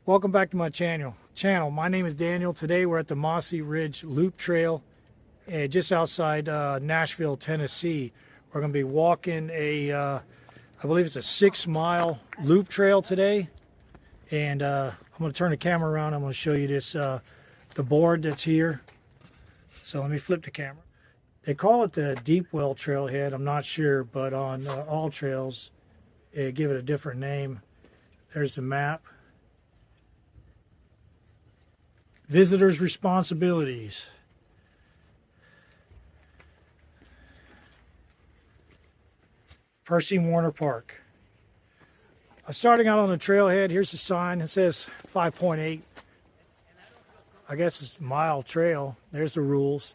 Welcome back to my channel. My name is Daniel. Today we're at the Mossy Ridge Loop Trail, just outside Nashville, Tennessee. We're going to be walking I believe it's a 6-mile loop trail today. And I'm going to turn the camera around. I'm going to show you this, the board that's here. So let me flip the camera. They call it the Deep Well Trailhead. I'm not sure, but on all trails, they give it a different name. There's the map. Visitors' responsibilities. Percy Warner Park. Starting out on the trailhead, here's the sign. It says 5.8. I guess it's mile trail. There's the rules.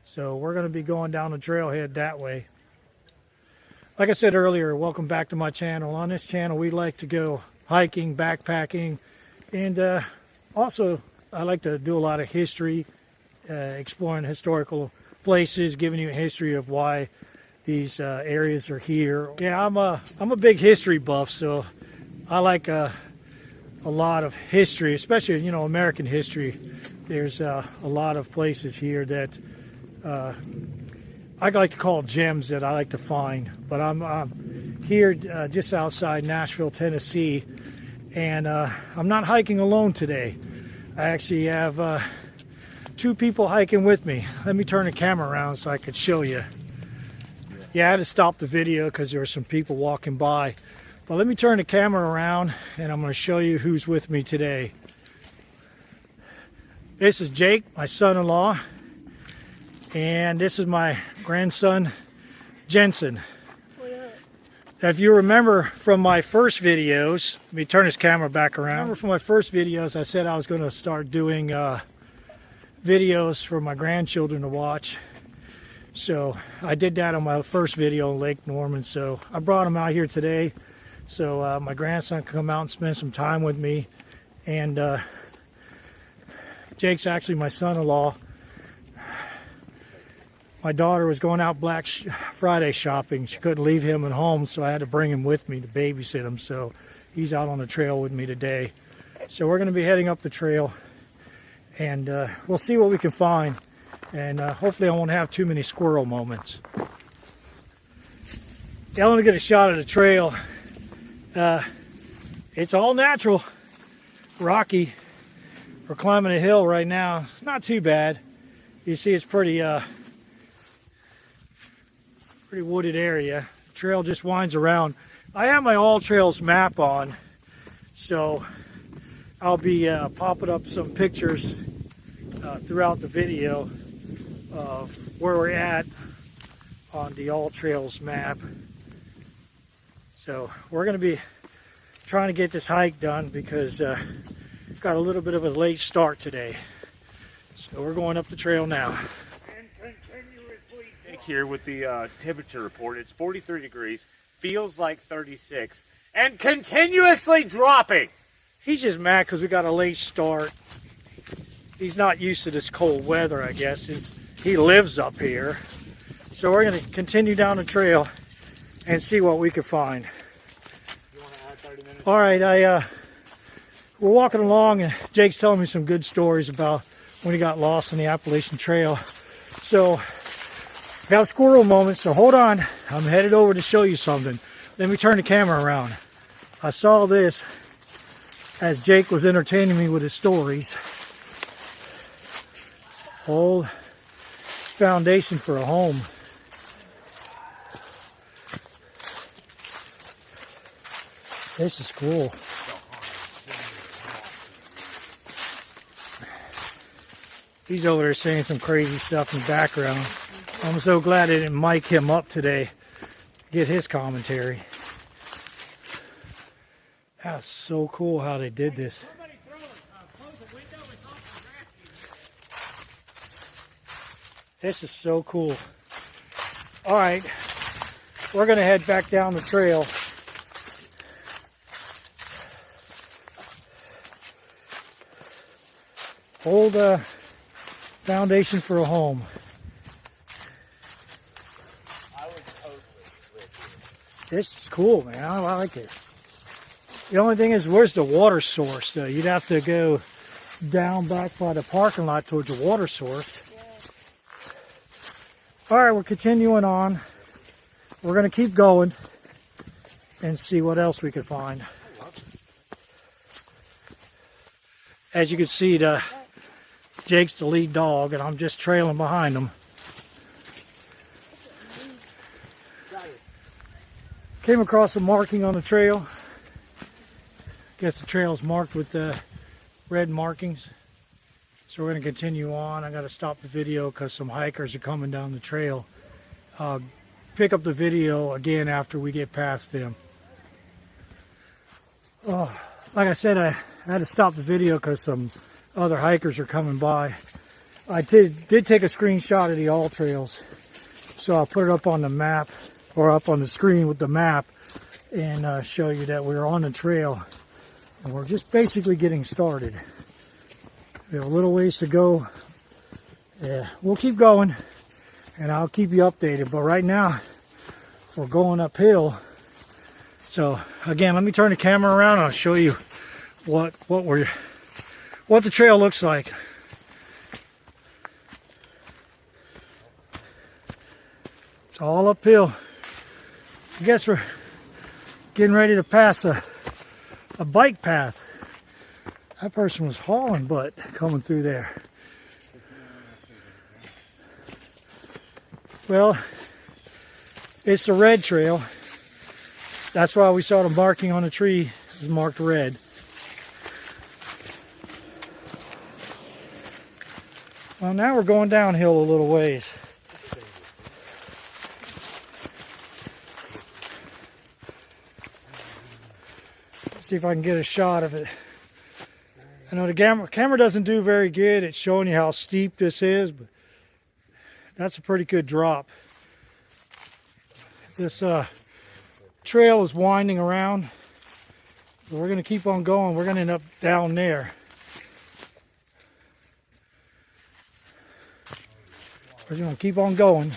So we're going to be going down the trailhead that way. Like I said earlier, welcome back to my channel. On this channel, we like to go hiking, backpacking, and also I like to do a lot of history, exploring historical places, giving you a history of why these areas are here. Yeah, I'm a big history buff, so I like a lot of history, especially, you know, American history. There's a lot of places here that I like to call gems that I like to find. But I'm here just outside Nashville, Tennessee, and I'm not hiking alone today. I actually have 2 people hiking with me. Let me turn the camera around so I could show you. Yeah, I had to stop the video because there were some people walking by. But let me turn the camera around and I'm going to show you who's with me today. This is Jake, my son-in-law, and this is my grandson, Jensen. If you remember from my first videos, let me turn this camera back around. Remember from my first videos, I said I was going to start doing videos for my grandchildren to watch. So I did that on my first video on Lake Norman. So I brought him out here today so my grandson can come out and spend some time with me. And Jake's actually my son-in-law. My daughter was going out Black Friday shopping. She couldn't leave him at home, so I had to bring him with me to babysit him. So he's out on the trail with me today. So we're going to be heading up the trail, and we'll see what we can find. And hopefully I won't have too many squirrel moments. Yeah, I want to get a shot of the trail. It's all natural, rocky. We're climbing a hill right now. It's not too bad. You see, it's pretty wooded area. The trail just winds around. I have my All Trails map on, so I'll be popping up some pictures throughout the video of where we're at on the All Trails map. So we're going to be trying to get this hike done because we've got a little bit of a late start today. So we're going up the trail now. Here with the temperature report. It's 43 degrees, feels like 36, and continuously dropping. He's just mad because we got a late start. He's not used to this cold weather, I guess. He lives up here. So we're going to continue down the trail and see what we can find. You want to add 30 minutes? All right, we're walking along and Jake's telling me some good stories about when he got lost on the Appalachian Trail. So we have squirrel moments, so hold on. I'm headed over to show you something. Let me turn the camera around. I saw this as Jake was entertaining me with his stories. Old foundation for a home. This is cool. He's over there saying some crazy stuff in the background. I'm so glad I didn't mic him up today to get his commentary. That's so cool how they did this. This is so cool. All right, we're going to head back down the trail. Old foundation for a home. This is cool, man. I like it. The only thing is, where's the water source? You'd have to go down back by the parking lot towards the water source. All right, we're continuing on. We're going to keep going and see what else we can find. As you can see, Jake's the lead dog, and I'm just trailing behind him. Came across a marking on the trail. Guess the trail is marked with red markings. So we're going to continue on. I got to stop the video because some hikers are coming down the trail. Pick up the video again after we get past them. Like I said, I had to stop the video because some other hikers are coming by. I did take a screenshot of the all trails, so I'll put it up on the map, or up on the screen with the map, and show you that we're on the trail and we're just basically getting started. We have a little ways to go. Yeah, we'll keep going and I'll keep you updated, but right now we're going uphill. So again, let me turn the camera around and I'll show you what the trail looks like. It's all uphill. I guess we're getting ready to pass a bike path. That person was hauling butt coming through there. Well, it's the red trail. That's why we saw the marking on the tree. It was marked red. Well, now we're going downhill a little ways. See if I can get a shot of it. I know the camera doesn't do very good. It's showing you how steep this is, but that's a pretty good drop. This trail is winding around. So we're going to keep on going. We're going to end up down there. We're going to keep on going.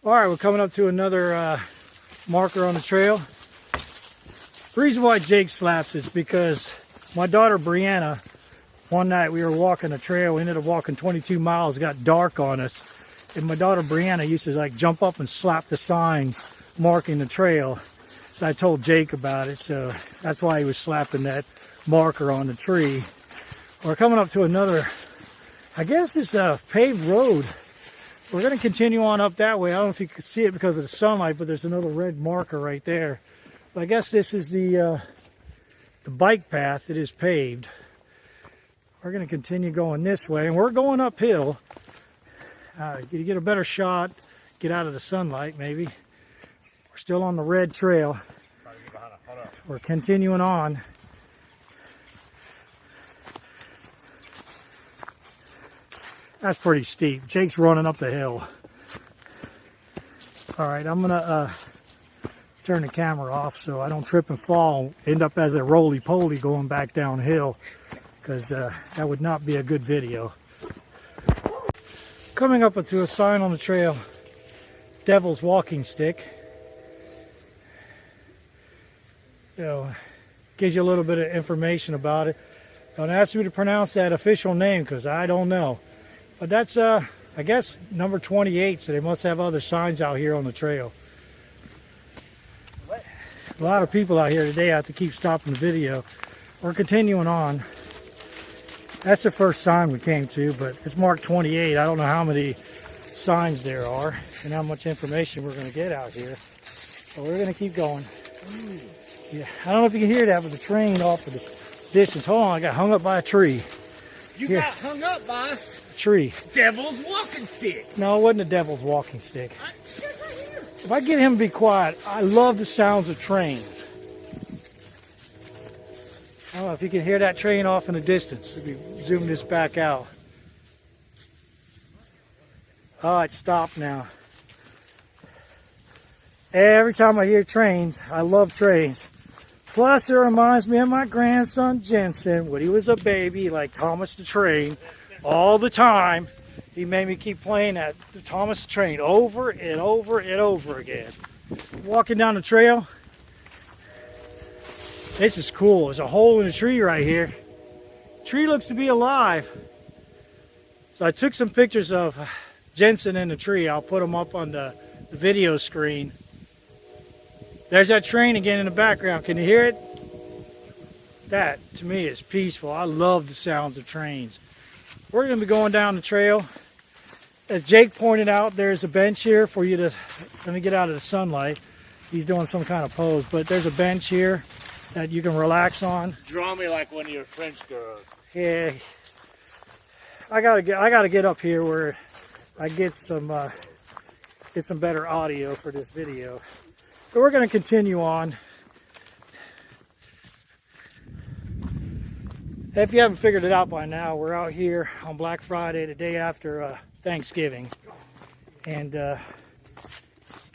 All right, we're coming up to another marker on the trail. The reason why Jake slaps is because my daughter Brianna, one night we were walking the trail. We ended up walking 22 miles. It got dark on us. And my daughter Brianna used to like jump up and slap the signs marking the trail. So I told Jake about it. So that's why he was slapping that marker on the tree. We're coming up to another, I guess it's a paved road. We're going to continue on up that way. I don't know if you can see it because of the sunlight, but there's another red marker right there. But I guess this is the bike path. It is paved. We're going to continue going this way, and we're going uphill. You get a better shot, get out of the sunlight maybe. We're still on the red trail. We're continuing on. That's pretty steep. Jake's running up the hill. All right, I'm gonna turn the camera off so I don't trip and fall, end up as a roly-poly going back downhill, because that would not be a good video. Coming up to a sign on the trail, Devil's Walking Stick. So, gives you a little bit of information about it. Don't ask me to pronounce that official name because I don't know. But that's, I guess, number 28, so they must have other signs out here on the trail. A lot of people out here today. I have to keep stopping the video. We're continuing on. That's the first sign we came to, but it's marked 28. I don't know how many signs there are and how much information we're going to get out here. But we're going to keep going. Yeah, I don't know if you can hear that, but the train off of the distance. Hold on, I got hung up by a tree. You got hung up by tree. Devil's Walking Stick. No, it wasn't a Devil's Walking Stick. If I get him to be quiet, I love the sounds of trains. I don't know if you can hear that train off in the distance. Let me zoom this back out. Oh, it stopped now. Every time I hear trains, I love trains. Plus, it reminds me of my grandson Jensen when he was a baby, like Thomas the Train, all the time. he made me keep playing that Thomas the Train over and over and over again. Walking down the trail. This is cool. There's a hole in the tree right here. Tree looks to be alive. So I took some pictures of Jensen in the tree. I'll put them up on the video screen. There's that train again in the background. Can you hear it? That, to me, is peaceful. I love the sounds of trains. We're going to be going down the trail. As Jake pointed out, there's a bench here for you to, let me get out of the sunlight. He's doing some kind of pose, but there's a bench here that you can relax on. Draw me like one of your French girls. Yeah, I gotta get up here where I get some better audio for this video. But we're gonna continue on. If you haven't figured it out by now, we're out here on Black Friday, the day after Thanksgiving, and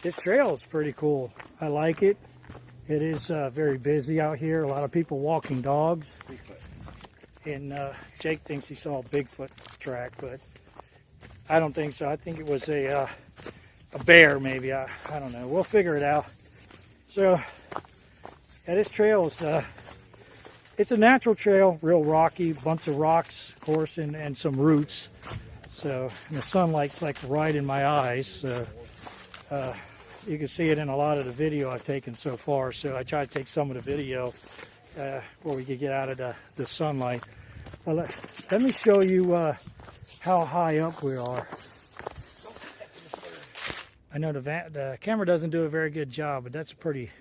this trail is pretty cool. I like it. It is very busy out here. A lot of people walking dogs. And Jake thinks he saw a Bigfoot track, but I don't think so. I think it was a bear, maybe. I don't know. We'll figure it out. So, yeah, this trail is it's a natural trail, real rocky, bunch of rocks, of course, and some roots. So, and the sunlight's like right in my eyes. So, you can see it in a lot of the video I've taken so far. So I try to take some of the video where we could get out of the sunlight. Well, let me show you how high up we are. I know the camera doesn't do a very good job, but that's a pretty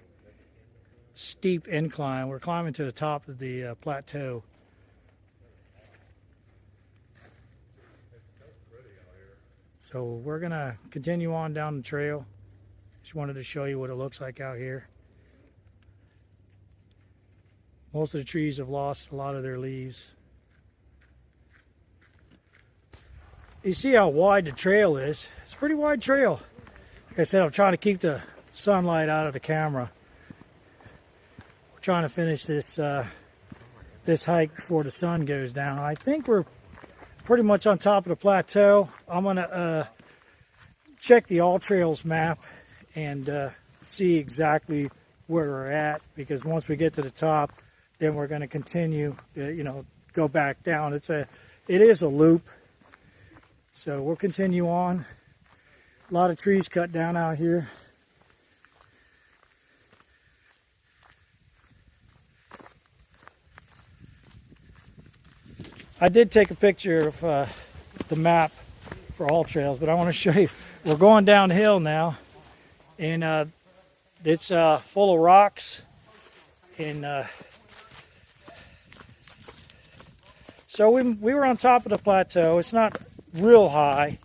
steep incline. We're climbing to the top of the plateau. So we're gonna continue on down the trail. Just wanted to show you what it looks like out here. Most of the trees have lost a lot of their leaves. You see how wide the trail is. It's a pretty wide trail. Like I said, I'm trying to keep the sunlight out of the camera. We're trying to finish this this hike before the sun goes down. I think we're pretty much on top of the plateau. I'm gonna check the All Trails map and see exactly where we're at, because once we get to the top, then we're going to continue, go back down. It is a loop, so we'll continue on. A lot of trees cut down out here. I did take a picture of the map for All Trails, but I want to show you. We're going downhill now, and it's full of rocks, and so we were on top of the plateau. It's not real high,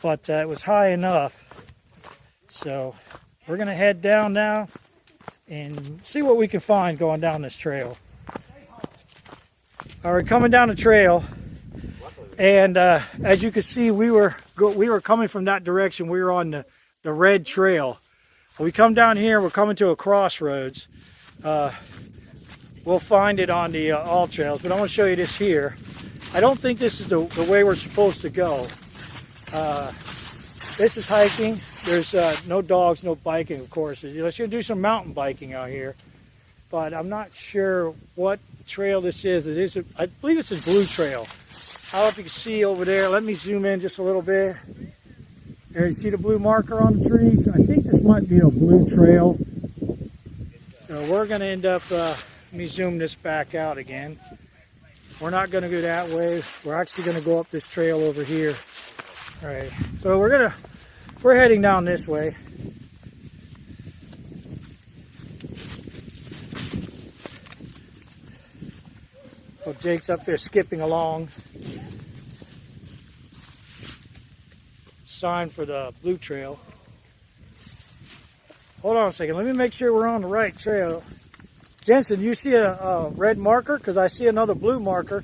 but it was high enough. So we're going to head down now and see what we can find going down this trail. All right, coming down the trail, and as you can see, we were coming from that direction. We were on the red trail. When we come down here, we're coming to a crossroads. We'll find it on the All Trails, but I want to show you this here. I don't think this is the way we're supposed to go. This is hiking. There's no dogs, no biking, of course. Unless you're going to do some mountain biking out here. But I'm not sure what trail this is. It is, I believe it's a blue trail. I don't know if you can see over there. Let me zoom in just a little bit. There, you see the blue marker on the tree? So I think this might be a blue trail. So we're going to end up, let me zoom this back out again. We're not going to go that way. We're actually going to go up this trail over here. All right, so we're heading down this way. Well, Jake's up there skipping along. Sign for the blue trail. Hold on a second. Let me make sure we're on the right trail. Jensen, do you see a red marker? Because I see another blue marker.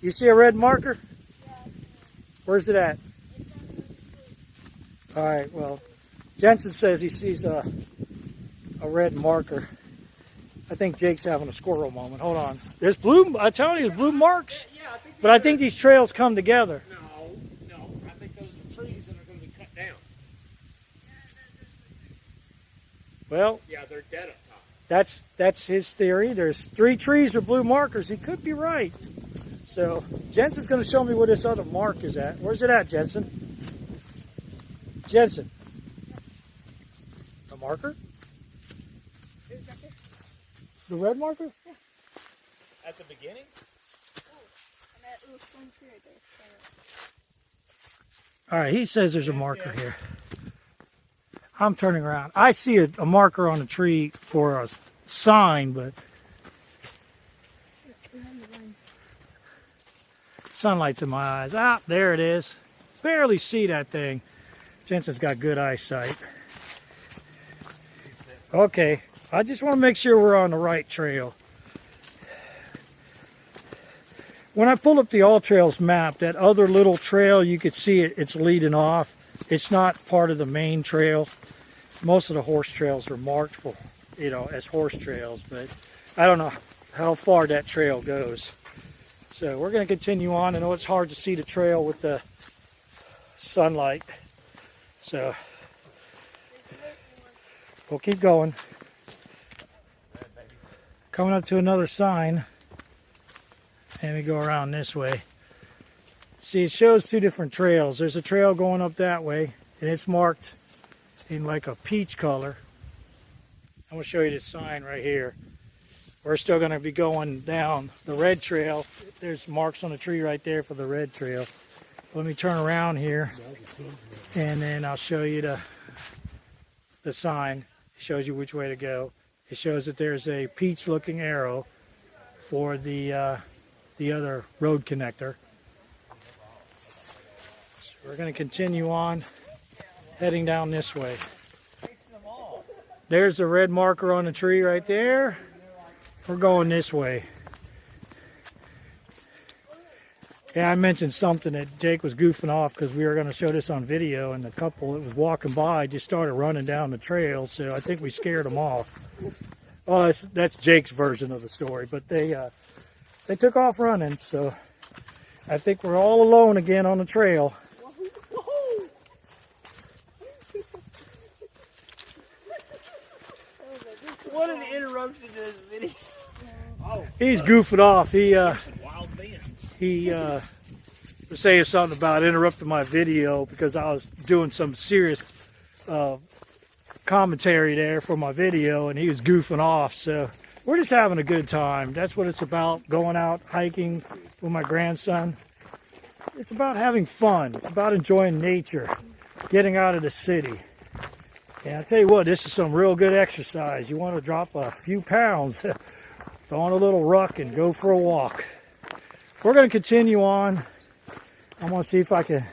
You see a red marker? Yeah. Where's it at? All right, well, Jensen says he sees a red marker. I think Jake's having a squirrel moment. Hold on. There's blue, I'm telling you, there's blue marks. But I think these trails come together. No. Well, Yeah, they're dead up top. that's his theory. There's 3 trees with blue markers. He could be right. So Jensen's going to show me where this other mark is at. Where's it at, Jensen? Jensen. The marker? The red marker? Yeah. At the beginning? All right, he says there's a marker here. I'm turning around. I see a marker on the tree for a sign, but sunlight's in my eyes. Ah, there it is. Barely see that thing. Jensen's got good eyesight. Okay, I just want to make sure we're on the right trail. When I pulled up the All Trails map, that other little trail, you could see it's leading off. It's not part of the main trail. Most of the horse trails are marked for, as horse trails, but I don't know how far that trail goes. So we're going to continue on. I know it's hard to see the trail with the sunlight. So we'll keep going. Coming up to another sign. And we go around this way. See, it shows 2 different trails. There's a trail going up that way, and it's marked in like a peach color. I'm going to show you this sign right here. We're still going to be going down the red trail. There's marks on the tree right there for the red trail. Let me turn around here, and then I'll show you the sign. It shows you which way to go. It shows that there's a peach-looking arrow for the other road connector. So we're going to continue on heading down this way. There's a red marker on the tree right there. We're going this way. Yeah, I mentioned something that Jake was goofing off because we were going to show this on video, and the couple that was walking by just started running down the trail, so I think we scared them off. Oh, that's Jake's version of the story, but they took off running, so I think we're all alone again on the trail. What an interruption to this video. He's goofing off. He Wild bands. was saying something about interrupting my video because I was doing some serious commentary there for my video, and he was goofing off. So we're just having a good time. That's what it's about, going out hiking with my grandson. It's about having fun. It's about enjoying nature, getting out of the city. And I'll tell you what, this is some real good exercise. You want to drop a few pounds, go on a little ruck and go for a walk. We're going to continue on. I'm going to see if I can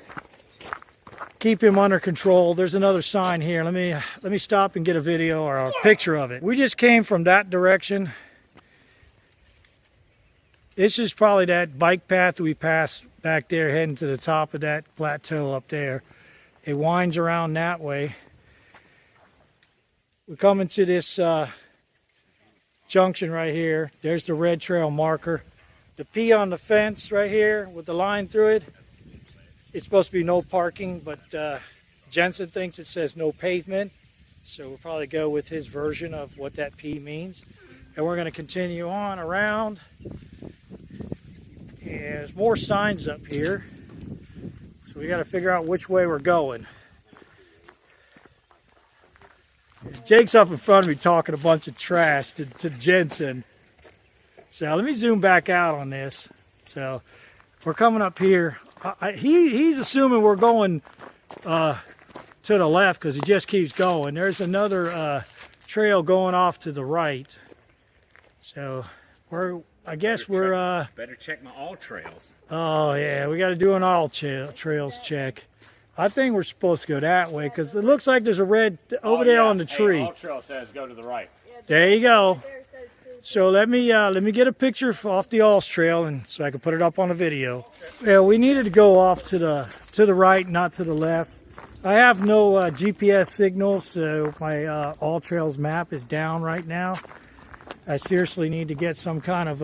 keep him under control. There's another sign here. Let me stop and get a video or a picture of it. We just came from that direction. This is probably that bike path we passed back there heading to the top of that plateau up there. It winds around that way. We come into this junction right here. There's the red trail marker. The P on the fence right here with the line through it, it's supposed to be no parking, but Jensen thinks it says no pavement. So we'll probably go with his version of what that P means. And we're going to continue on around. And there's more signs up here. So we got to figure out which way we're going. Jake's up in front of me talking a bunch of trash to Jensen. So let me zoom back out on this. So we're coming up here. He's assuming we're going to the left because he just keeps going. There's another trail going off to the right. So I guess we're better check my all trails. Oh yeah, we got to do an all trails check. I think we're supposed to go that way because it looks like there's a red over there on the tree. Hey, all trail says go to the right. There you go. So let me get a picture off the Alls Trail, and so I can put it up on a video. Yeah, we needed to go off to the right, not to the left. I have no GPS signal, so my All Trails map is down right now. I seriously need to get some kind of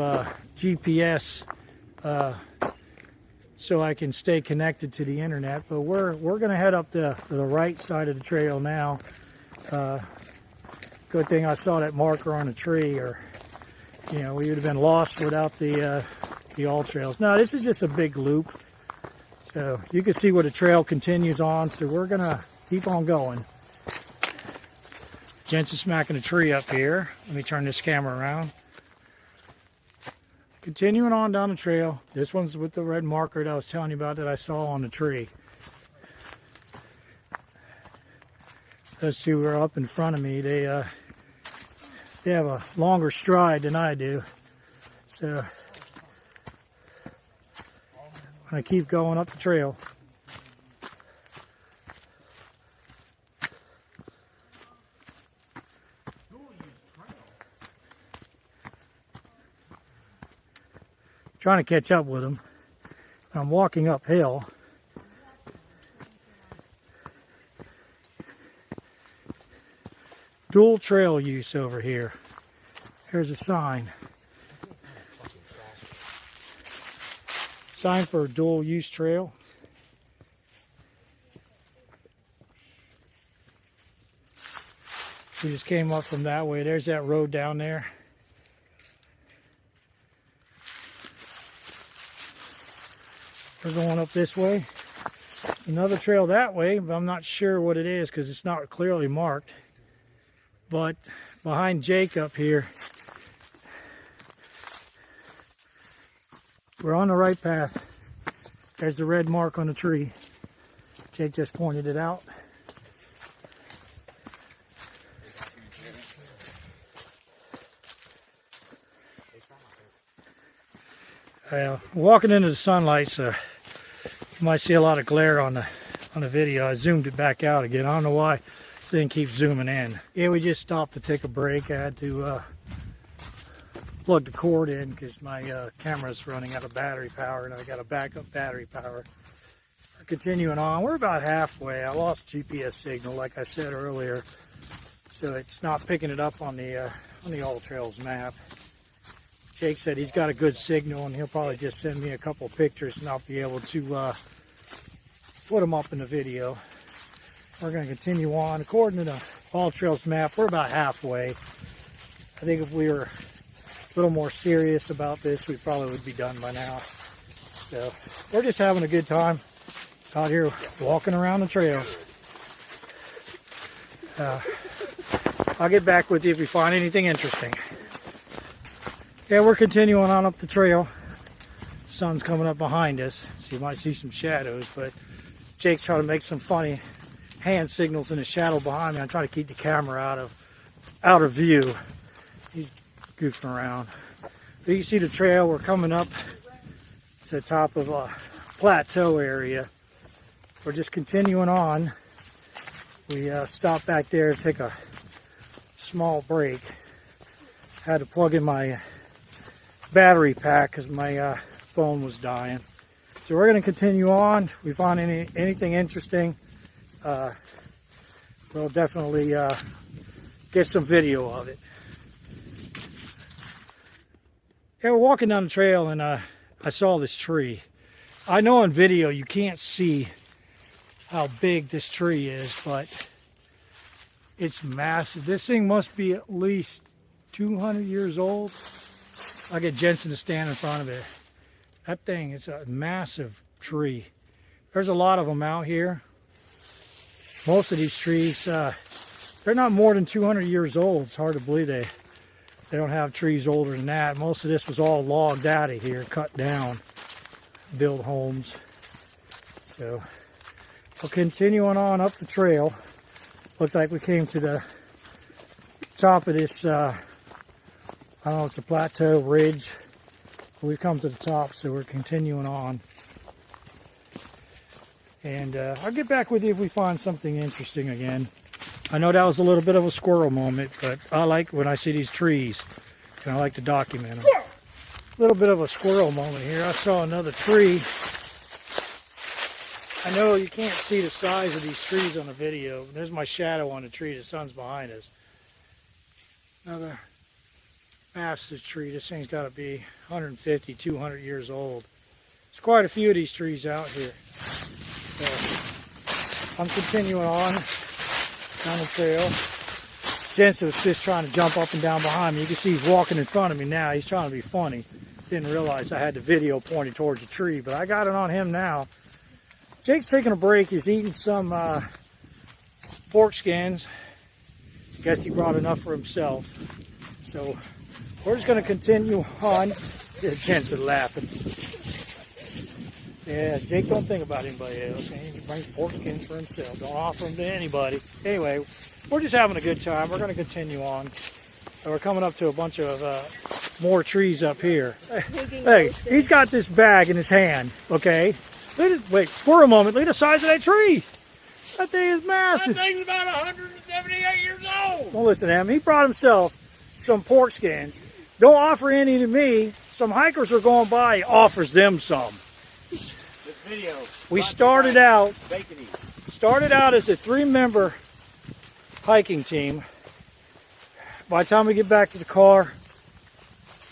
GPS so I can stay connected to the internet. But we're going to head up the right side of the trail now. Good thing I saw that marker on the tree, or you know, we would have been lost without the all trails. No, this is just a big loop. So you can see where the trail continues on. So we're gonna keep on going. Jensen's smacking a tree up here. Let me turn this camera around. Continuing on down the trail. This one's with the red marker that I was telling you about that I saw on the tree. Those two are up in front of me. They have a longer stride than I do. So I'm going to keep going up the trail. Trying to catch up with them. I'm walking uphill. Dual trail use over here. Here's a sign. Sign for a dual use trail. We just came up from that way. There's that road down there. We're going up this way. Another trail that way, but I'm not sure what it is because it's not clearly marked. But behind Jake up here, we're on the right path. There's the red mark on the tree. Jake just pointed it out. Walking into the sunlight, so you might see a lot of glare on the video. I zoomed it back out again. I don't know why this thing keeps zooming in. Yeah, we just stopped to take a break. I had to plug the cord in because my camera's running out of battery power, and I got a backup battery power. We're continuing on. We're about halfway. I lost GPS signal, like I said earlier, so it's not picking it up on the All Trails map. Jake said he's got a good signal, and he'll probably just send me a couple pictures, and I'll be able to put them up in the video. We're going to continue on. According to the All Trails map, we're about halfway. I think if we were a little more serious about this, we probably would be done by now. So we're just having a good time out here walking around the trails. I'll get back with you if we find anything interesting. Yeah, we're continuing on up the trail. The sun's coming up behind us, so you might see some shadows, but Jake's trying to make some funny hand signals in the shadow behind me. I'm trying to keep the camera out of view. He's goofing around. But you can see the trail. We're coming up to the top of a plateau area. We're just continuing on. We stopped back there to take a small break. Had to plug in my battery pack because my phone was dying. So we're going to continue on. If we find anything interesting, we'll definitely get some video of it. Yeah, we're walking down the trail, and I saw this tree. I know on video you can't see how big this tree is, but it's massive. This thing must be at least 200 years old. I'll get Jensen to stand in front of it. That thing is a massive tree. There's a lot of them out here. Most of these trees, they're not more than 200 years old. It's hard to believe they don't have trees older than that. Most of this was all logged out of here, cut down, build homes. So we'll continue on up the trail. Looks like we came to the top of this, I don't know, it's a plateau ridge. We've come to the top, so we're continuing on. And I'll get back with you if we find something interesting again. I know that was a little bit of a squirrel moment, but I like when I see these trees, and I like to document them. A little bit of a squirrel moment here. I saw another tree. I know you can't see the size of these trees on the video. There's my shadow on the tree. The sun's behind us. Another massive tree. This thing's got to be 150, 200 years old. There's quite a few of these trees out here. So I'm continuing on down the trail. Jensen was just trying to jump up and down behind me. You can see he's walking in front of me now. He's trying to be funny. Didn't realize I had the video pointed towards the tree, but I got it on him now. Jake's taking a break. He's eating some pork skins. Guess he brought enough for himself. So we're just going to continue on. Jensen laughing. Yeah, Jake don't think about anybody else. He brings pork skins for himself. Don't offer them to anybody. Anyway, we're just having a good time. We're going to continue on. We're coming up to a bunch of more trees up here. Hey, he's got this bag in his hand, okay? Wait, for a moment. Look at the size of that tree. That thing is massive. That thing's about 178 years old. Well, listen to him. He brought himself some pork skins. Don't offer any to me. Some hikers are going by. He offers them some. This video. We started out as a 3-member hiking team. By the time we get back to the car,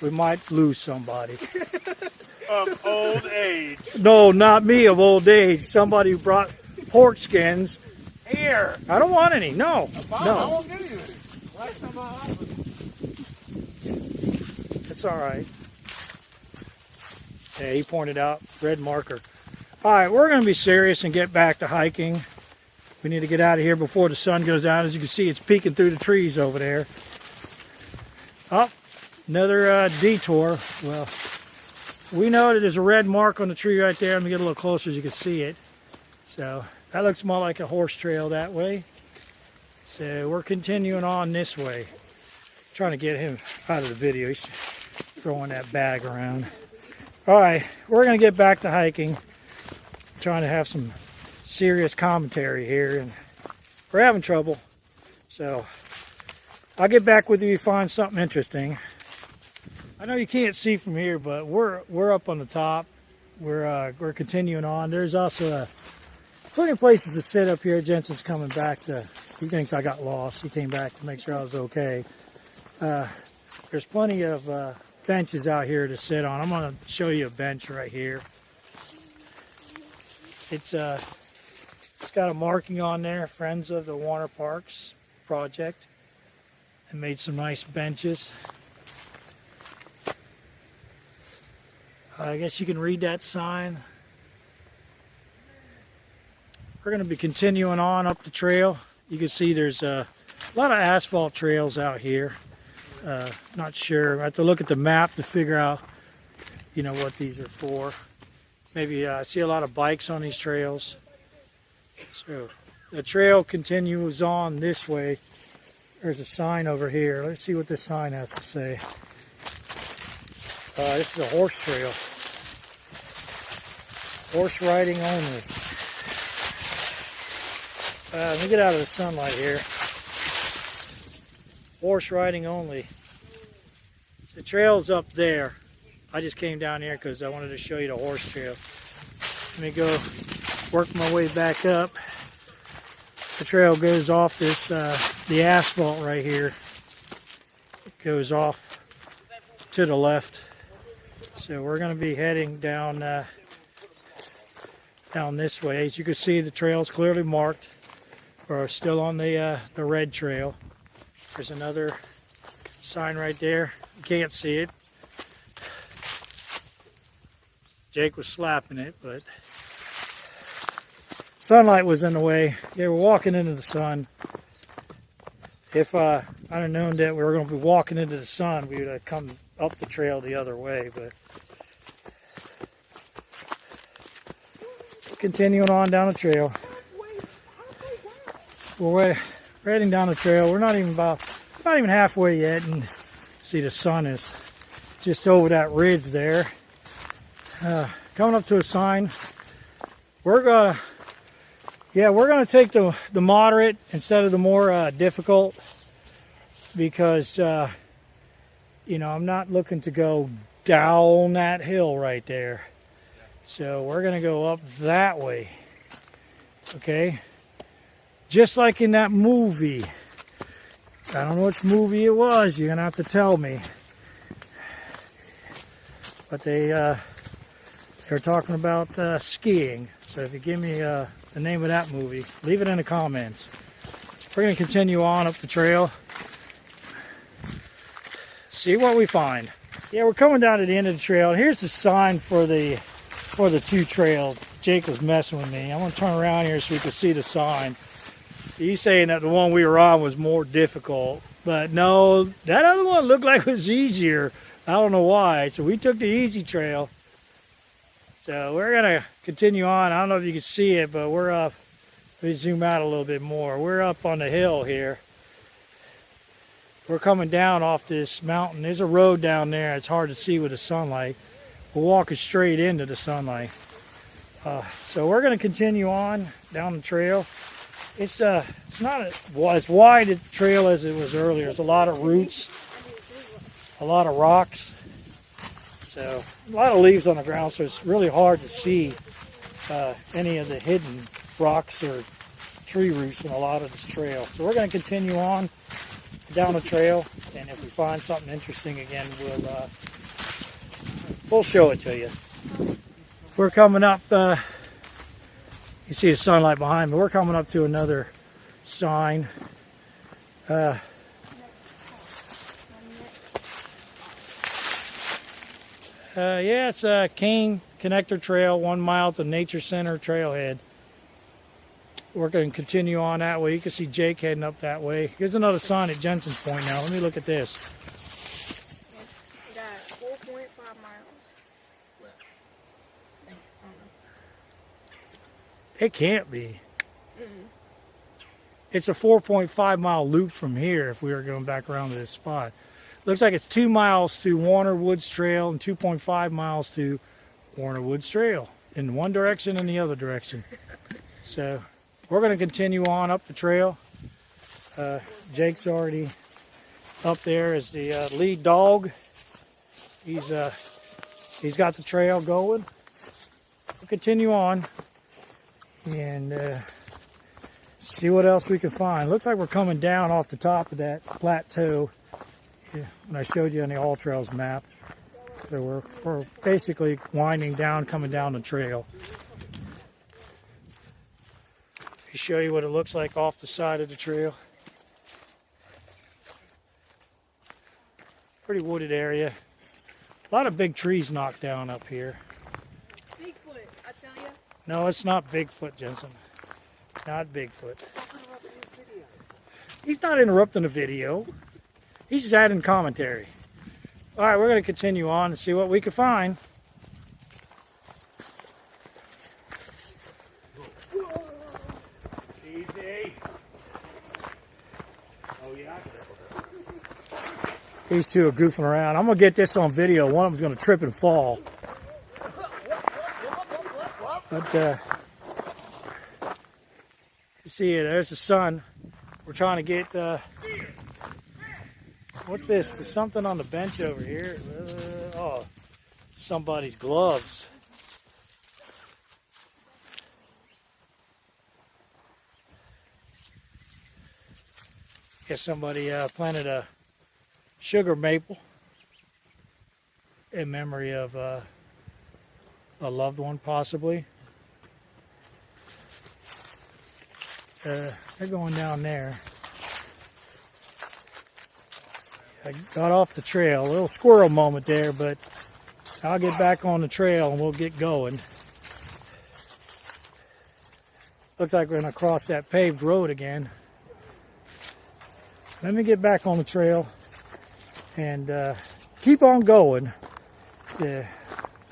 we might lose somebody. Of old age. No, not me of old age. Somebody who brought pork skins. Here. I don't want any. No. I No. won't give you any. Last time I offered. It's all right. Yeah, he pointed out red marker. All right, we're going to be serious and get back to hiking. We need to get out of here before the sun goes down. As you can see, it's peeking through the trees over there. Oh, another detour. Well, we know that there's a red mark on the tree right there. Let me get a little closer so you can see it. So that looks more like a horse trail that way. So we're continuing on this way. Trying to get him out of the video. He's throwing that bag around. All right, we're going to get back to hiking. Trying to have some serious commentary here, and we're having trouble. So I'll get back with you if you find something interesting. I know you can't see from here, but we're up on the top. We're continuing on. There's also plenty of places to sit up here. Jensen's coming back he thinks I got lost. He came back to make sure I was okay. There's plenty of benches out here to sit on. I'm going to show you a bench right here. It's got a marking on there, Friends of the Warner Parks Project. And made some nice benches. I guess you can read that sign. We're going to be continuing on up the trail. You can see there's a lot of asphalt trails out here. Not sure. I have to look at the map to figure out, what these are for. Maybe I see a lot of bikes on these trails. So the trail continues on this way. There's a sign over here. Let's see what this sign has to say. This is a horse trail. Horse riding only. Let me get out of the sunlight here. Horse riding only. The trail's up there. I just came down here because I wanted to show you the horse trail. Let me go work my way back up. The trail goes off this, the asphalt right here. It goes off to the left. So we're going to be heading down down this way. As you can see, the trail's clearly marked. We're still on the red trail. There's another sign right there. You can't see it. Jake was slapping it, but sunlight was in the way. Yeah, we're walking into the sun. If I'd have known that we were going to be walking into the sun, we would have come up the trail the other way. But continuing on down the trail. We're heading down the trail. We're not even halfway yet, and see the sun is just over that ridge there. Coming up to a sign. We're gonna take the moderate instead of the more difficult, because I'm not looking to go down that hill right there. So we're gonna go up that way. Okay. Just like in that movie. I don't know which movie it was. You're going to have to tell me. But they're talking about skiing. So if you give me the name of that movie, leave it in the comments. We're going to continue on up the trail. see what we find. Yeah, we're coming down to the end of the trail. Here's the sign for the 2 trail. Jake was messing with me. I'm gonna turn around here so we can see the sign. He's saying that the one we were on was more difficult, but no, that other one looked like it was easier. I don't know why. So we took the easy trail. So we're gonna continue on. I don't know if you can see it, but we're up. Let me zoom out a little bit more. We're up on the hill here. We're coming down off this mountain. There's a road down there. It's hard to see with the sunlight. We're walking straight into the sunlight. So we're going to continue on down the trail. It's not as wide a trail as it was earlier. There's a lot of roots, a lot of rocks. So a lot of leaves on the ground, so it's really hard to see any of the hidden rocks or tree roots in a lot of this trail. So we're going to continue on down the trail, and if we find something interesting again, we'll show it to you. We're coming up, you see the sunlight behind me, we're coming up to another sign. Yeah, it's a Cane Connector Trail, 1 mile to Nature Center Trailhead. We're going to continue on that way. You can see Jake heading up that way. Here's another sign at Jensen's Point now. Let me look at this. We got 4.5 miles. It can't be. It's a 4.5 mile loop from here if we were going back around to this spot. Looks like it's 2 miles to Warner Woods Trail and 2.5 miles to Warner Woods Trail in one direction and the other direction. So we're going to continue on up the trail. Jake's already up there as the lead dog. He's got the trail going. We'll continue on and see what else we can find. Looks like we're coming down off the top of that plateau when I showed you on the All Trails map. So we're basically winding down, coming down the trail. Show you what it looks like off the side of the trail. Pretty wooded area. A lot of big trees knocked down up here. Bigfoot, I tell you. No, it's not Bigfoot, Jensen. Not Bigfoot. He's not interrupting the video. He's just adding commentary. All right, we're going to continue on and see what we can find. These two are goofing around. I'm going to get this on video. One of them's going to trip and fall. But you see, there's the sun. We're trying to get... what's this? There's something on the bench over here. Oh, somebody's gloves. Guess somebody planted a sugar maple in memory of a loved one, possibly. They're going down there. I got off the trail. A little squirrel moment there, but I'll get back on the trail and we'll get going. Looks like we're going to cross that paved road again. Let me get back on the trail and keep on going.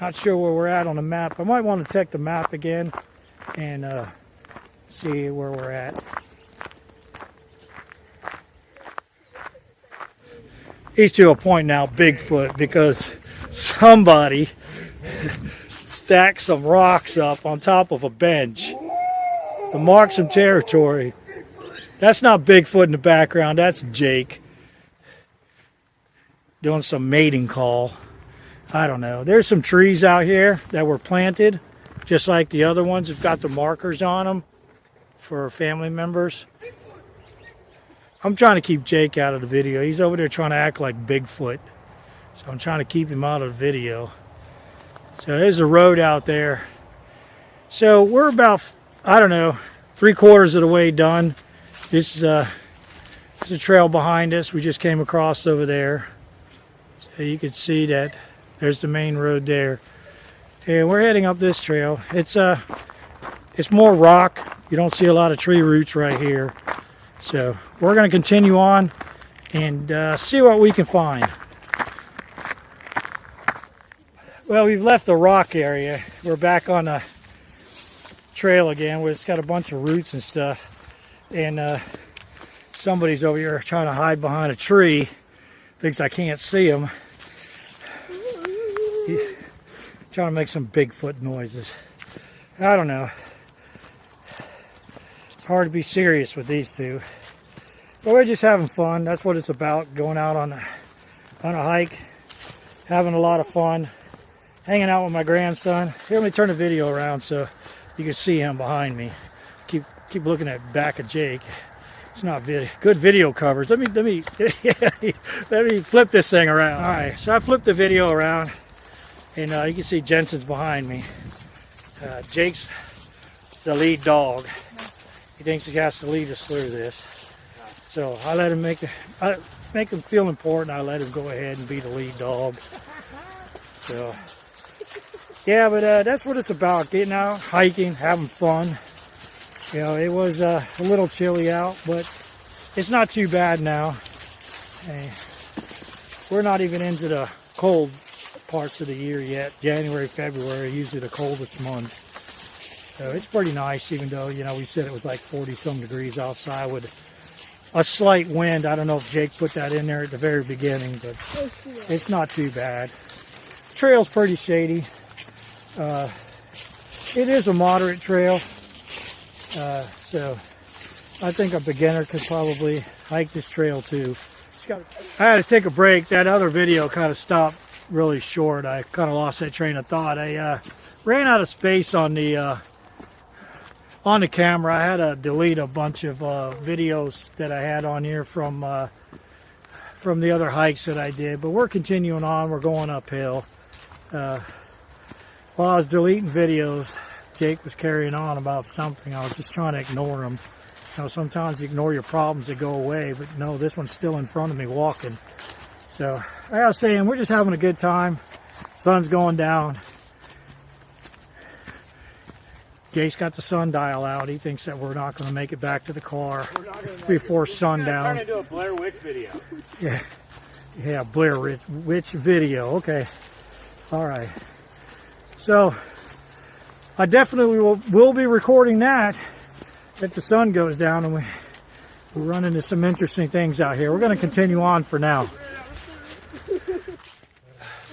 Not sure where we're at on the map. I might want to check the map again and see where we're at. He's to a point now, Bigfoot, because somebody stacked some rocks up on top of a bench to mark some territory. That's not Bigfoot in the background, that's Jake doing some mating call. I don't know. There's some trees out here that were planted, just like the other ones. Have got the markers on them for family members. I'm trying to keep Jake out of the video. He's over there trying to act like Bigfoot. So I'm trying to keep him out of the video. So there's a road out there. So we're about, I don't know, 3/4 of the way done. This is a trail behind us. We just came across over there. So you can see that there's the main road there. And we're heading up this trail. It's more rock. You don't see a lot of tree roots right here. So we're going to continue on and see what we can find. Well, we've left the rock area. We're back on the trail again where it's got a bunch of roots and stuff. And somebody's over here trying to hide behind a tree. Thinks I can't see him. He's trying to make some Bigfoot noises. I don't know. It's hard to be serious with these two. But we're just having fun. That's what it's about. Going out on a hike. Having a lot of fun. Hanging out with my grandson. Here, let me turn the video around so you can see him behind me. Keep looking at the back of Jake. It's not good video covers. Let me flip this thing around. All right, so I flipped the video around, and you can see Jensen's behind me. Jake's the lead dog. He thinks he has to lead us through this. So I let him make him feel important. I let him go ahead and be the lead dog. So. Yeah, but that's what it's about, getting out, hiking, having fun. You know, it was a little chilly out, but it's not too bad now. We're not even into the cold parts of the year yet. January, February are usually the coldest months. So it's pretty nice, even though, you know, we said it was like 40-some degrees outside with a slight wind. I don't know if Jake put that in there at the very beginning, but it's not too bad. Trail's pretty shady. It is a moderate trail, so I think a beginner could probably hike this trail too. I had to take a break. That other video kind of stopped really short. I kind of lost that train of thought. I ran out of space on the camera. I had to delete a bunch of videos that I had on here from the other hikes that I did, but we're continuing on. We're going uphill. While I was deleting videos, Jake was carrying on about something. I was just trying to ignore him. You know, sometimes you ignore your problems, they go away, but no, this one's still in front of me walking. So, like I was saying, we're just having a good time. Sun's going down. Jake's got the sundial out. He thinks that we're not going to make it back to the car before sundown. Turn into a Blair Witch video. Yeah, Blair Witch video. Okay. All right. So, I definitely will be recording that if the sun goes down and we run into some interesting things out here. We're going to continue on for now.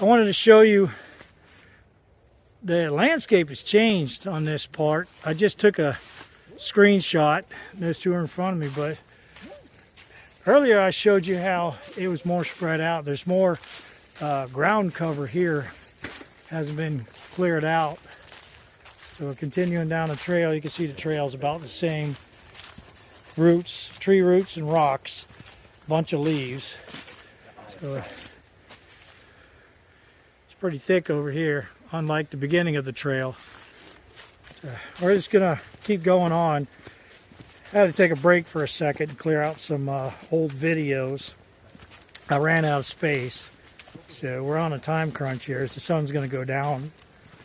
I wanted to show you the landscape has changed on this part. I just took a screenshot. Those two are in front of me, but earlier I showed you how it was more spread out. There's more ground cover here. Hasn't been cleared out. So we're continuing down the trail. You can see the trail's about the same. Roots, tree roots and rocks. Bunch of leaves. So it's pretty thick over here, unlike the beginning of the trail. So we're just gonna keep going on. I had to take a break for a second and clear out some old videos. I ran out of space. So we're on a time crunch here. The sun's going to go down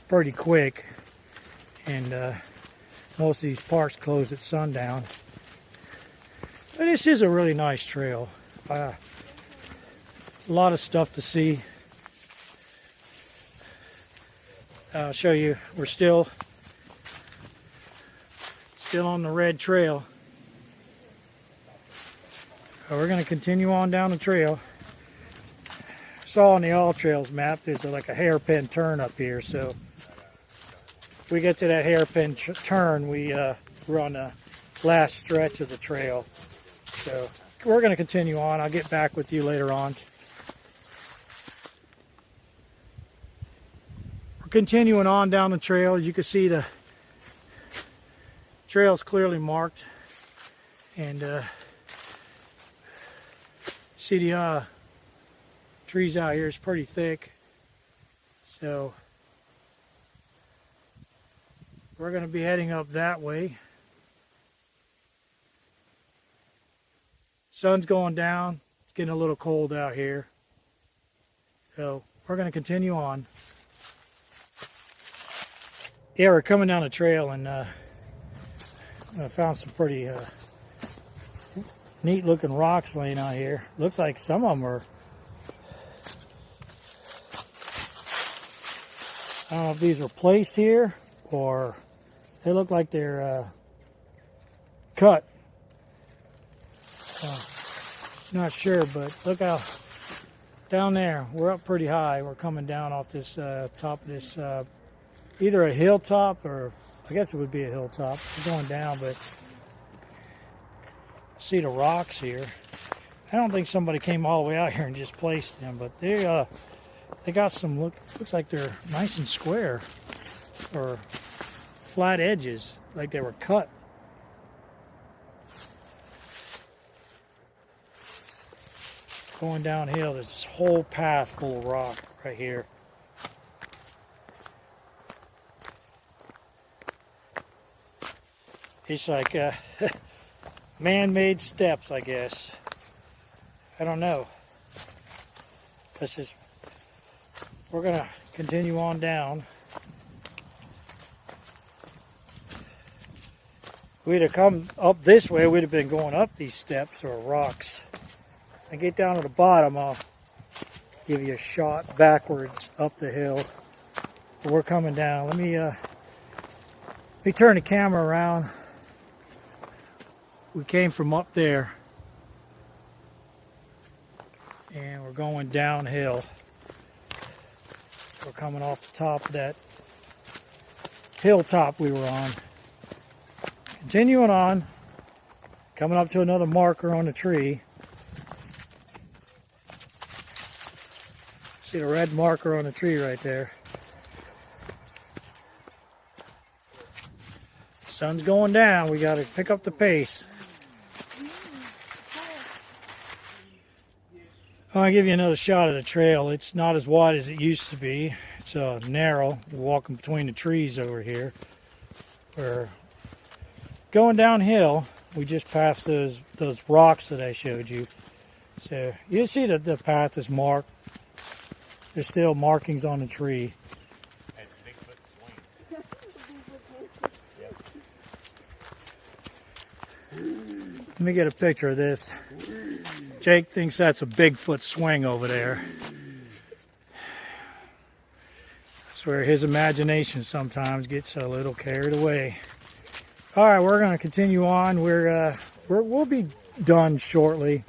pretty quick, and most of these parks close at sundown. But this is a really nice trail. A lot of stuff to see. I'll show you. We're still on the red trail. So we're going to continue on down the trail. Saw on the All Trails map there's like a hairpin turn up here, so if we get to that hairpin turn, we're on the last stretch of the trail. So we're going to continue on. I'll get back with you later on. We're continuing on down the trail. You can see the trail's clearly marked, and see the trees out here is pretty thick, so we're going to be heading up that way. Sun's going down. It's getting a little cold out here. So we're going to continue on. Yeah, we're coming down the trail, and I found some pretty neat looking rocks laying out here. Looks like some of them are, I don't know if these were placed here or they look like they're cut. Not sure, but look how down there, we're up pretty high. We're coming down off this top of this, either a hilltop or I guess it would be a hilltop. We're going down, but see the rocks here. I don't think somebody came all the way out here and just placed them, but they got some looks like they're nice and square or flat edges, like they were cut. Going downhill, there's this whole path full of rock right here. It's like man-made steps, I guess. I don't know. We're gonna continue on down. We'd have come up this way, we'd have been going up these steps or rocks. I get down to the bottom, I'll give you a shot backwards up the hill. But we're coming down. Let me turn the camera around. We came from up there, and we're going downhill. So we're coming off the top of that hilltop we were on. Continuing on, coming up to another marker on the tree. See the red marker on the tree right there. Sun's going down, we got to pick up the pace. I'll give you another shot of the trail. It's not as wide as it used to be. It's narrow. We're walking between the trees over here. We're going downhill. We just passed those rocks that I showed you. So you see that the path is marked. There's still markings on the tree. Let me get a picture of this. Jake thinks that's a Bigfoot swing over there. I swear his imagination sometimes gets a little carried away. All right, we're going to continue on. We'll be done shortly.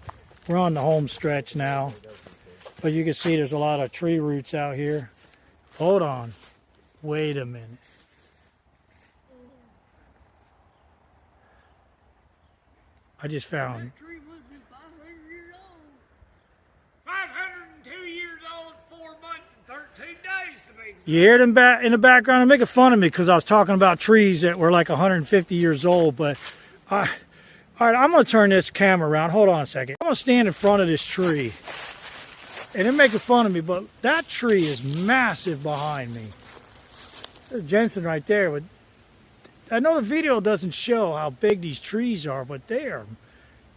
We're on the home stretch now. But you can see there's a lot of tree roots out here. Hold on. Wait a minute. I just found 502 years old, 4 months and 13 days. You hear them in the background? They're making fun of me because I was talking about trees that were like 150 years old. But all right, I'm going to turn this camera around. Hold on a second. I'm going to stand in front of this tree. And they're making fun of me, but that tree is massive behind me. There's Jensen right there. But I know the video doesn't show how big these trees are, but they are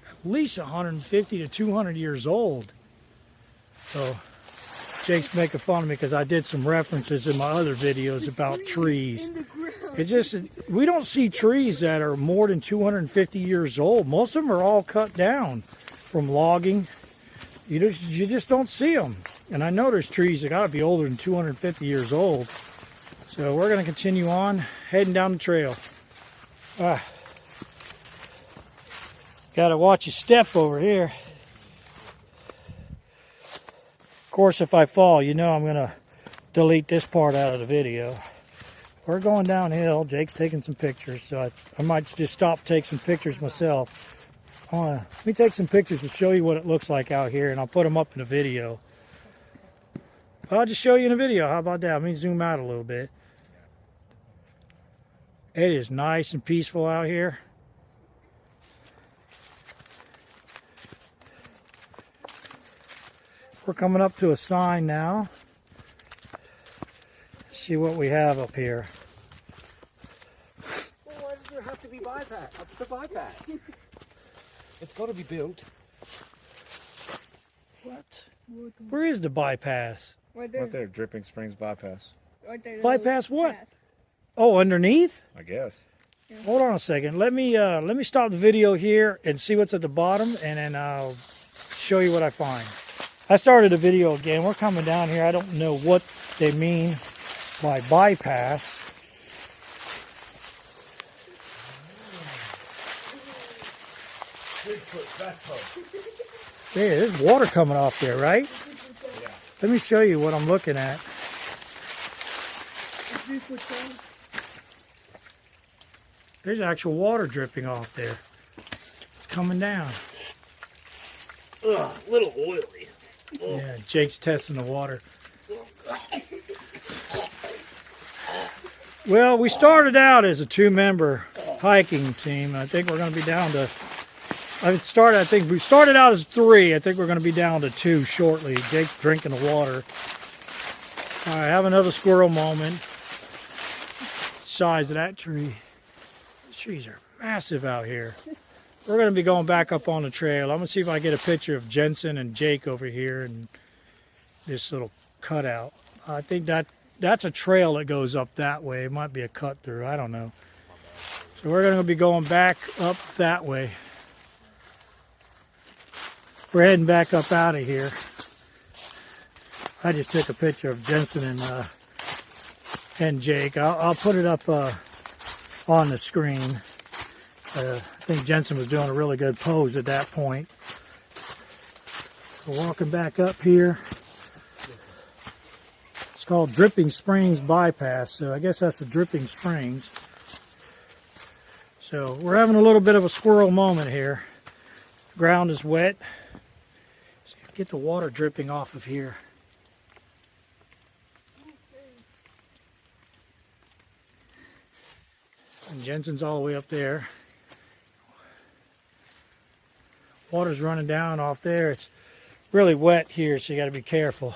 at least 150 to 200 years old. So Jake's making fun of me because I did some references in my other videos about trees. It's just, we don't see trees that are more than 250 years old. Most of them are all cut down from logging. You just don't see them. And I know there's trees that got to be older than 250 years old. So we're going to continue on, heading down the trail. Got to watch your step over here. Of course, if I fall, you know I'm going to delete this part out of the video. We're going downhill. Jake's taking some pictures, so I might just stop, take some pictures myself. Let me take some pictures to show you what it looks like out here, and I'll put them up in a video. I'll just show you in a video. How about that? Let me zoom out a little bit. It is nice and peaceful out here. We're coming up to a sign now. Let's see what we have up here. Well, why does there have to be bypass? It's got to be built. Well, What? Where is the bypass? Right Right there, Dripping Springs bypass. Right there. Bypass what? Oh, underneath? I guess. Hold on a second. Let me stop the video here and see what's at the bottom, and then I'll show you what I find. I started a video again. We're coming down here. I don't know what they mean by bypass. Yeah, there's water coming off there, right? Yeah. Let me show you what I'm looking at. There's actual water dripping off there. It's coming down. Ugh, a little oily. Yeah, Jake's testing the water. Well, we started out as a 2-member hiking team. I think we're going to be down to. We started out as 3. I think we're going to be down to 2 shortly. Jake's drinking the water. All right, have another squirrel moment. Size of that tree. The trees are massive out here. We're going to be going back up on the trail. I'm going to see if I get a picture of Jensen and Jake over here and this little cutout. I think that's a trail that goes up that way. It might be a cut through. I don't know. So we're going to be going back up that way. We're heading back up out of here. I just took a picture of Jensen and Jake. I'll put it up on the screen. I think Jensen was doing a really good pose at that point. So walking back up here. It's called Dripping Springs Bypass. So I guess that's the Dripping Springs. So we're having a little bit of a squirrel moment here. Ground is wet. So get the water dripping off of here. And Jensen's all the way up there. Water's running down off there. It's really wet here, so you got to be careful.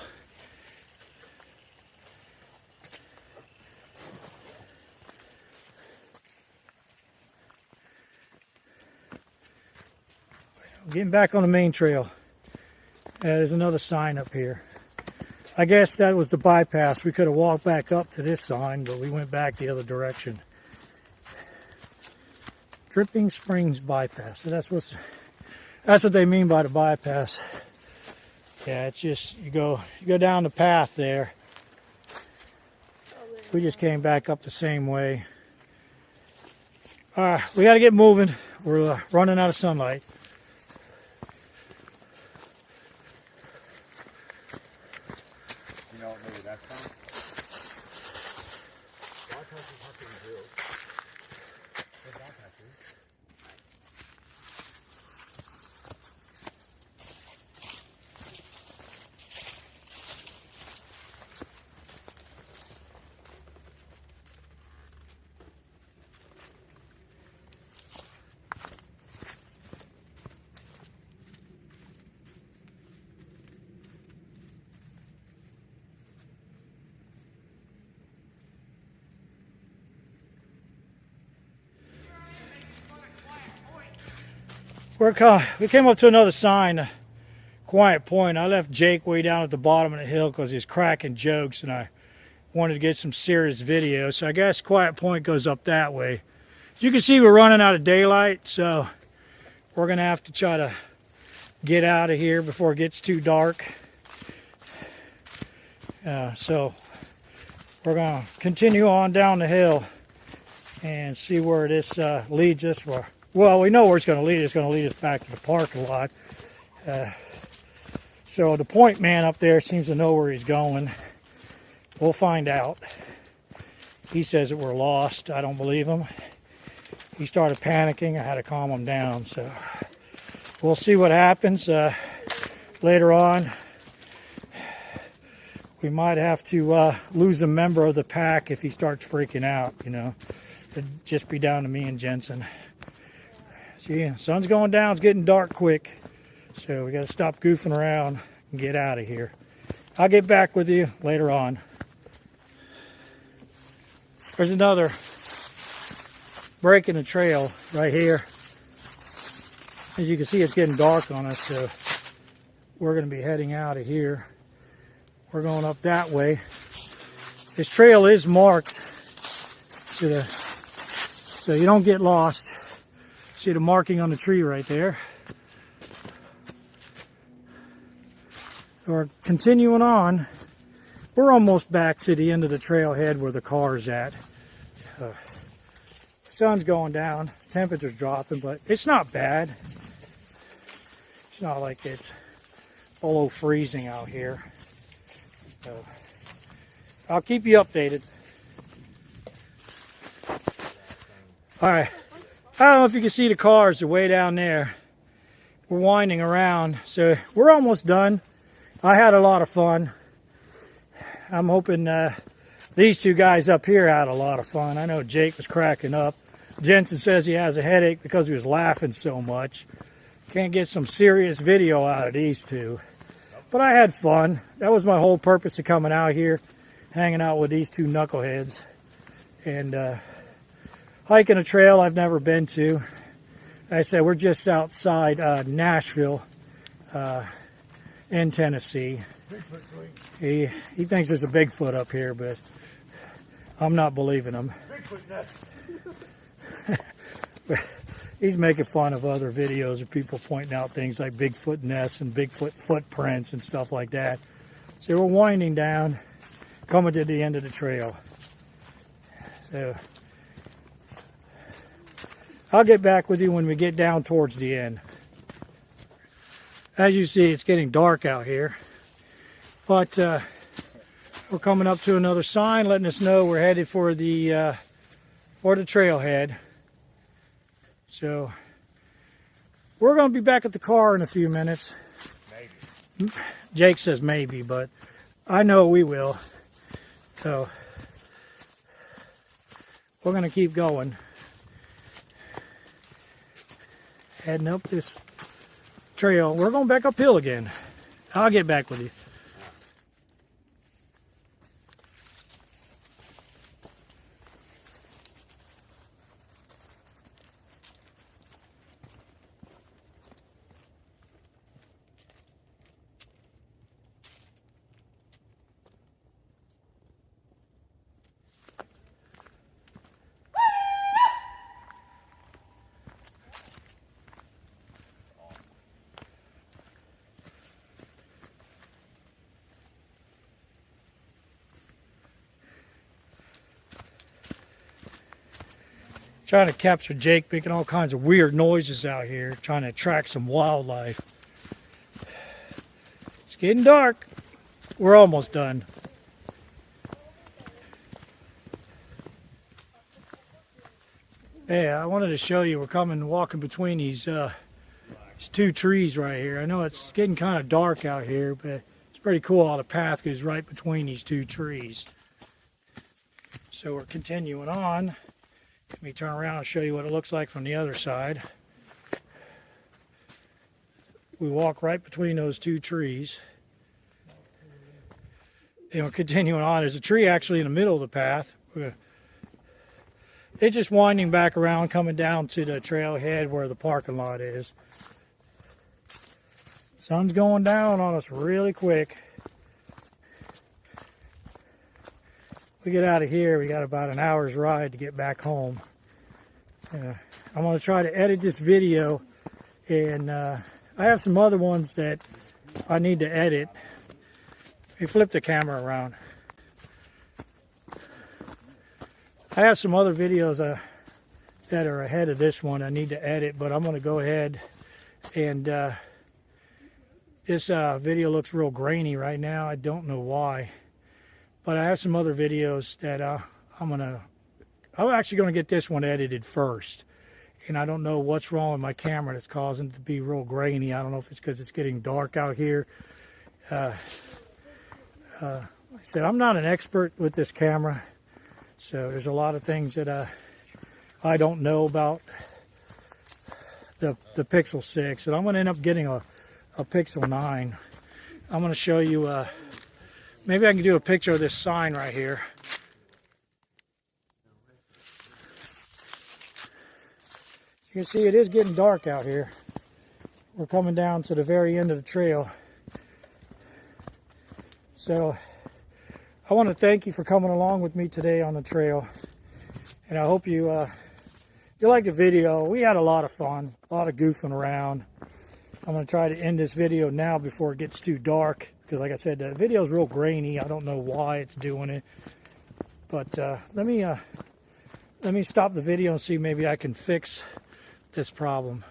Getting back on the main trail. There's another sign up here. I guess that was the bypass. We could have walked back up to this sign, but we went back the other direction. Dripping Springs Bypass. So that's what they mean by the bypass. Yeah, it's just you go down the path there. We just came back up the same way. We got to get moving. We're running out of sunlight. You know what maybe that's from? We came up to another sign, Quiet Point. I left Jake way down at the bottom of the hill because he's cracking jokes and I wanted to get some serious video. So I guess Quiet Point goes up that way. As you can see, we're running out of daylight, so we're going to have to try to get out of here before it gets too dark. So we're going to continue on down the hill and see where this leads us. Well, we know where it's going to lead. It's going to lead us back to the parking lot. So the point man up there seems to know where he's going. We'll find out. He says that we're lost. I don't believe him. He started panicking. I had to calm him down. So we'll see what happens later on. We might have to lose a member of the pack if he starts freaking out, you know. It'd just be down to me and Jensen. See, sun's going down. It's getting dark quick. So we got to stop goofing around and get out of here. I'll get back with you later on. There's another break in the trail right here. As you can see, it's getting dark on us. So we're going to be heading out of here. We're going up that way. This trail is marked so you don't get lost. See the marking on the tree right there. So we're continuing on. We're almost back to the end of the trailhead where the car's at. The sun's going down, temperature's dropping, but it's not bad. It's not like it's below freezing out here. So I'll keep you updated. Alright, I don't know if you can see the cars, they're way down there. We're winding around, so we're almost done. I had a lot of fun. I'm hoping these two guys up here had a lot of fun. I know Jake was cracking up. Jensen says he has a headache because he was laughing so much. Can't get some serious video out of these two. But I had fun. That was my whole purpose of coming out here, hanging out with these two knuckleheads. And hiking a trail I've never been to. Like I said, we're just outside Nashville in Tennessee. He thinks there's a Bigfoot up here, but I'm not believing him. Bigfoot nuts. He's making fun of other videos of people pointing out things like Bigfoot nests and Bigfoot footprints and stuff like that. So we're winding down, coming to the end of the trail. So I'll get back with you when we get down towards the end. As you see, it's getting dark out here. But we're coming up to another sign letting us know we're headed for the trailhead. So we're going to be back at the car in a few minutes. Maybe. Jake says maybe, but I know we will. So we're going to keep going. Heading up this trail. We're going back uphill again. I'll get back with you. Trying to capture Jake making all kinds of weird noises out here, trying to attract some wildlife. It's getting dark. We're almost done. Yeah, I wanted to show you, we're walking between these two trees right here. I know it's getting kind of dark out here, but it's pretty cool how the path goes right between these two trees. So we're continuing on. Let me turn around and show you what it looks like from the other side. We walk right between those two trees. And we're continuing on. There's a tree actually in the middle of the path. It's just winding back around, coming down to the trailhead where the parking lot is. Sun's going down on us really quick. We get out of here, we got about an hour's ride to get back home. I'm going to try to edit this video, and I have some other ones that I need to edit. Let me flip the camera around. I have some other videos that are ahead of this one I need to edit, but I'm going to go ahead and this video looks real grainy right now. I don't know why. But I have some other videos that I'm actually going to get this one edited first. And I don't know what's wrong with my camera that's causing it to be real grainy. I don't know if it's because it's getting dark out here. Like I said, I'm not an expert with this camera. So there's a lot of things that I don't know about the Pixel 6. And I'm going to end up getting a Pixel 9. I'm going to show you... maybe I can do a picture of this sign right here. You can see it is getting dark out here. We're coming down to the very end of the trail. So I want to thank you for coming along with me today on the trail, and I hope you you like the video. We had a lot of fun, a lot of goofing around. I'm going to try to end this video now before it gets too dark, because like I said, the video is real grainy. I don't know why it's doing it, but let me stop the video and see maybe I can fix this problem.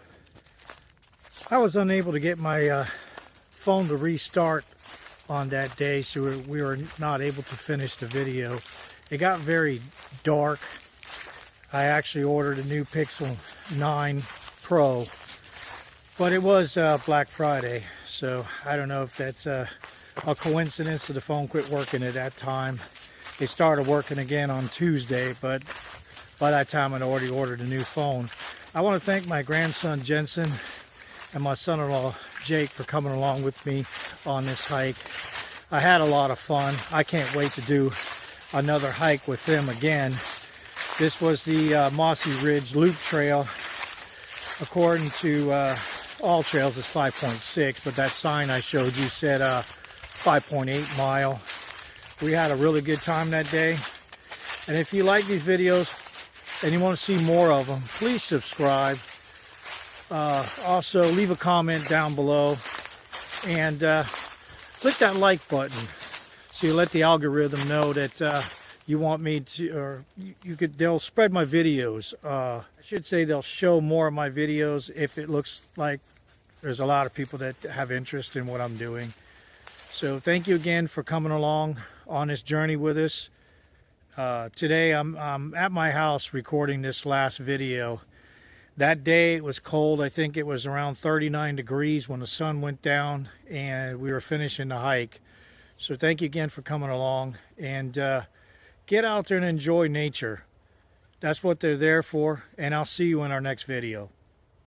I was unable to get my phone to restart on that day, so we were not able to finish the video. It got very dark. I actually ordered a new Pixel 9 Pro, but it was Black Friday, so I don't know if that's a coincidence that the phone quit working at that time. It started working again on Tuesday, but by that time I'd already ordered a new phone. I want to thank my grandson Jensen and my son-in-law Jake for coming along with me on this hike. I had a lot of fun. I can't wait to do another hike with them again. This was the Mossy Ridge Loop Trail. According to all trails, it's 5.6, but that sign I showed you said 5.8 mile. We had a really good time that day. And if you like these videos and you want to see more of them, please subscribe. Also, leave a comment down below and click that like button so you let the algorithm know that you want me to, or they'll spread my videos. I should say they'll show more of my videos if it looks like there's a lot of people that have interest in what I'm doing. So thank you again for coming along on this journey with us. Today I'm at my house recording this last video. That day it was cold. I think it was around 39 degrees when the sun went down and we were finishing the hike. So thank you again for coming along, and get out there and enjoy nature. That's what they're there for, and I'll see you in our next video.